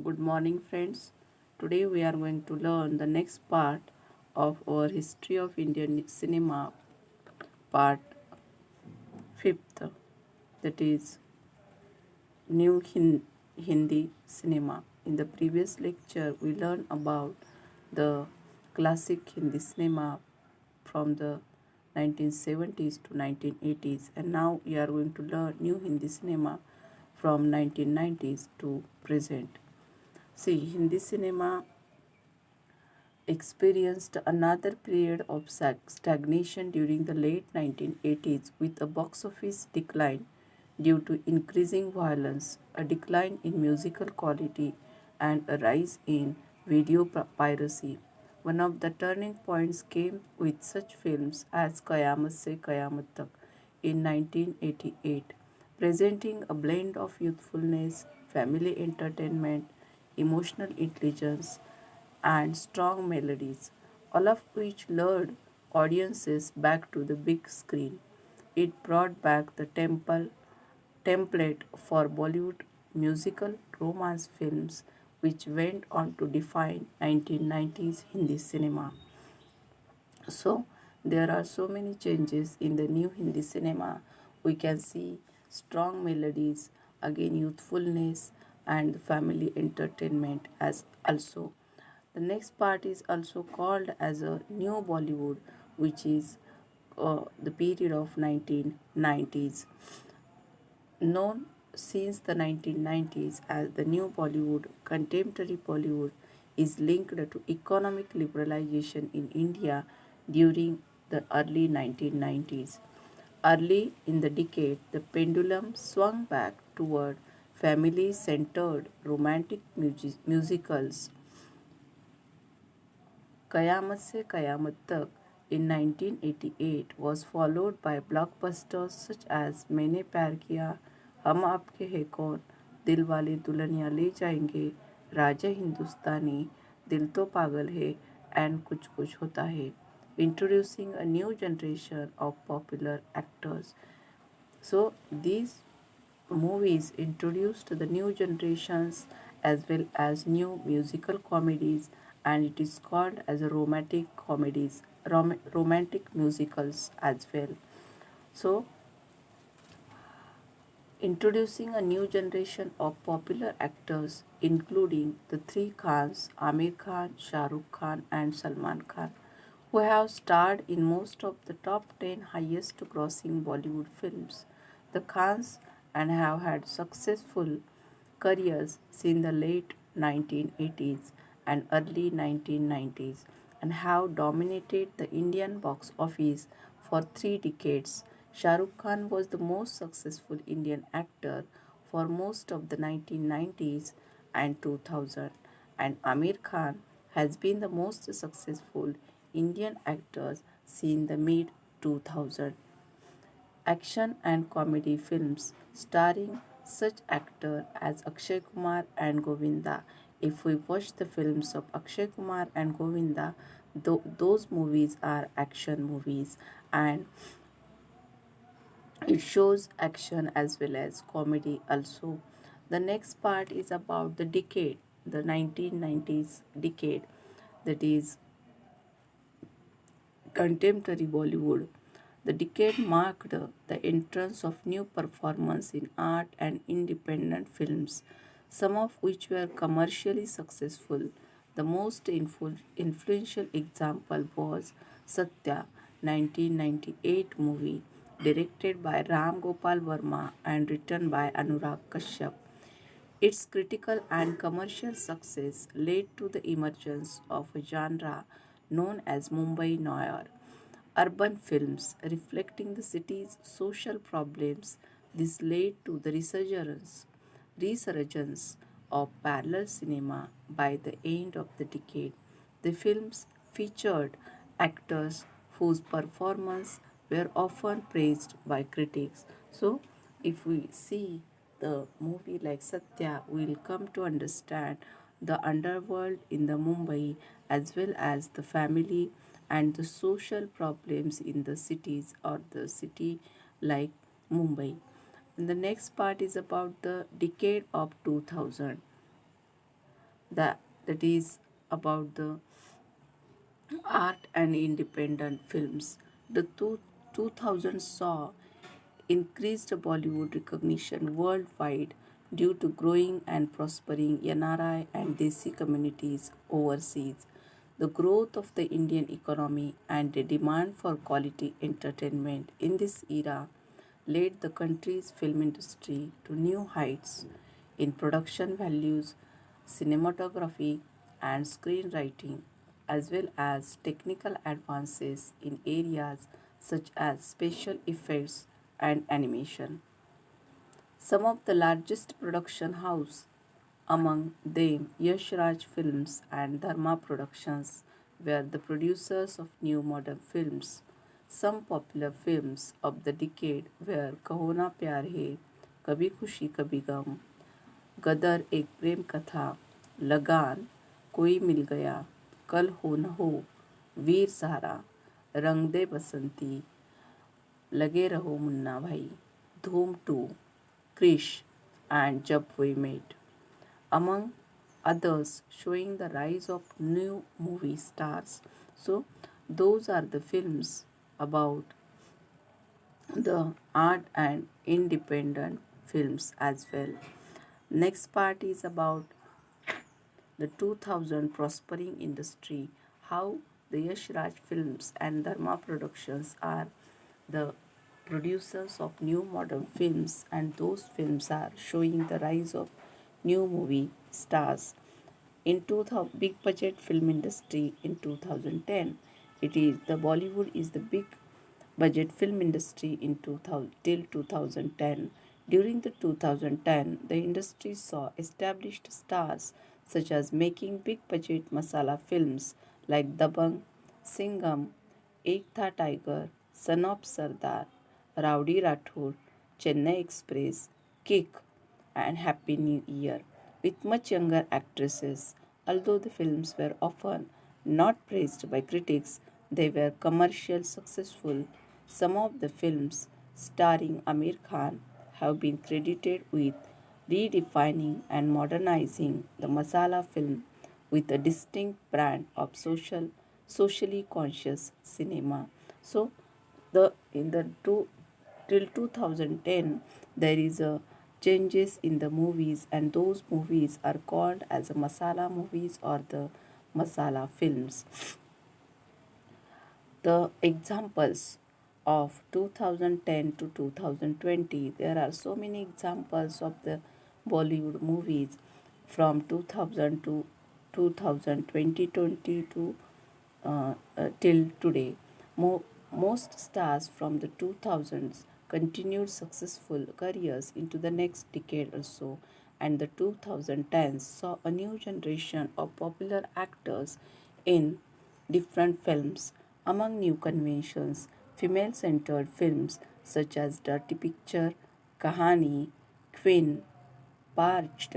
Good morning, friends. Today we are going to learn the next part of our History of Indian Cinema, part 5th, that is New Hindi Cinema. In the previous lecture, we learned about the classic Hindi cinema from the 1970s to 1980s, and now we are going to learn new Hindi cinema from 1990s to present. See, Hindi cinema experienced another period of stagnation during the late 1980s with a box office decline due to increasing violence, a decline in musical quality, and a rise in video piracy. One of the turning points came with such films as Kayamat Se Kayamat Tak in 1988, presenting a blend of youthfulness, family entertainment, emotional intelligence, and strong melodies, all of which lured audiences back to the big screen. It brought back the template for Bollywood musical romance films, which went on to define 1990s Hindi cinema. So, there are so many changes in the new Hindi cinema. We can see strong melodies, again youthfulness, and family entertainment as also. The next part is also called as a new Bollywood, which is the period of 1990s. Known since the 1990s as the new Bollywood, contemporary Bollywood is linked to economic liberalization in India during the early 1990s. Early in the decade, the pendulum swung back toward family centered romantic musicals. Kayamat Se Kayamat Tak in 1988 was followed by blockbusters such as Maine Pyar Kiya, हम आपके हैं कौन, दिल वाले दुल्हनिया ले जाएंगे, राजा हिंदुस्तानी, दिल तो पागल है, and कुछ कुछ होता है, introducing a new generation of popular actors. So these movies introduced the new generations as well as new musical comedies, and it is called as a romantic comedies, romantic musicals as well. So introducing a new generation of popular actors including the three Khans, Amir Khan, Shah Rukh Khan and Salman Khan, who have starred in most of the top 10 highest grossing Bollywood films. The Khans and have had successful careers since the late 1980s and early 1990s and have dominated the Indian box office for 3 decades. Shah Rukh Khan was the most successful Indian actor for most of the 1990s and 2000, and Amir Khan has been the most successful Indian actor since the mid 2000s. Action and comedy films starring such actors as Akshay Kumar and Govinda. If we watch the films of Akshay Kumar and Govinda, those movies are action movies, and it shows action as well as comedy also. The next part is about the decade, the 1990s decade, that is contemporary Bollywood. The decade marked the entrance of new performers in art and independent films, some of which were commercially successful. The most influential example was Satya, 1998 movie, directed by Ram Gopal Verma and written by Anurag Kashyap. Its critical and commercial success led to the emergence of a genre known as Mumbai Noir, urban films reflecting the city's social problems. This led to the resurgence of parallel cinema by the end of the decade. The films featured actors whose performances were often praised by critics. So, if we see the movie like Satya, we'll come to understand the underworld in the Mumbai as well as the family and the social problems in the cities or the city like Mumbai. And the next part is about the decade of 2000. that is about the art and independent films. The 2000s saw increased Bollywood recognition worldwide due to growing and prospering NRI and Desi communities overseas. The growth of the Indian economy and the demand for quality entertainment in this era led the country's film industry to new heights in production values, cinematography, and screenwriting, as well as technical advances in areas such as special effects and animation. Some of the largest production houses, among them Yash Raj Films and Dharma Productions, were the producers of new modern films. Some popular films of the decade were Kaho Na Pyar Hai, Kabhi Khushi Kabhi Gum, गदर एक प्रेम कथा, लगान, कोई मिल गया, कल हो न हो, वीर सहारा, रंग दे बसंती, लगे रहो मुन्ना भाई, धूम 2, क्रिश and जब we met, among others showing the rise of new movie stars. So those are the films about the art and independent films as well. Next part is about the 2000 prospering industry, how the Yash Raj Films and Dharma Productions are the producers of new modern films, and those films are showing the rise of new movie stars. In 2000, big budget film industry in 2010, it is the Bollywood is the big budget film industry in 2000 till 2010. During the 2010, the industry saw established stars such as making big budget masala films like Dabang, Singham, Ek Tha Tiger, Son of Sardar, Rowdy Rathod, Chennai Express, Kick, and Happy New Year with much younger actresses. Although the films were often not praised by critics, they were commercially successful. Some of the films starring Amir Khan have been credited with redefining and modernizing the masala film with a distinct brand of socially conscious cinema. So the in the two till 2010 there is a changes in the movies, and those movies are called as a masala movies or the masala films. The examples of 2010 to 2020, there are so many examples of the Bollywood movies from 2000 to 2020 to till today. Most stars from the 2000s continued successful careers into the next decade or so, and the 2010s saw a new generation of popular actors in different films. Among new conventions, female centered films such as Dirty Picture, Kahani, Queen, Parched,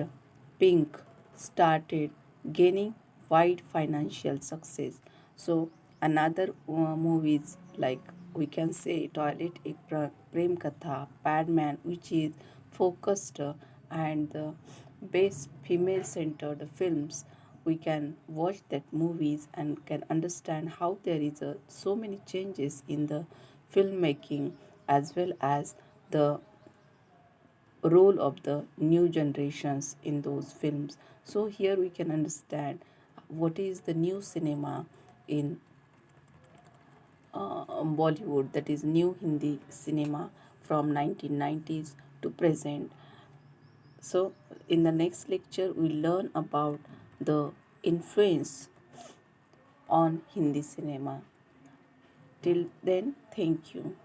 Pink started gaining wide financial success. So another movies like we can say Toilet Ek Prem Katha, Padman, which is focused and the best female centered films. We can watch that movies and can understand how there is so many changes in the filmmaking as well as the role of the new generations in those films. So here we can understand what is the new cinema in Bollywood, that is new Hindi cinema from 1990s to present. So in the next lecture we learn about the influence on Hindi cinema. Till then, thank you.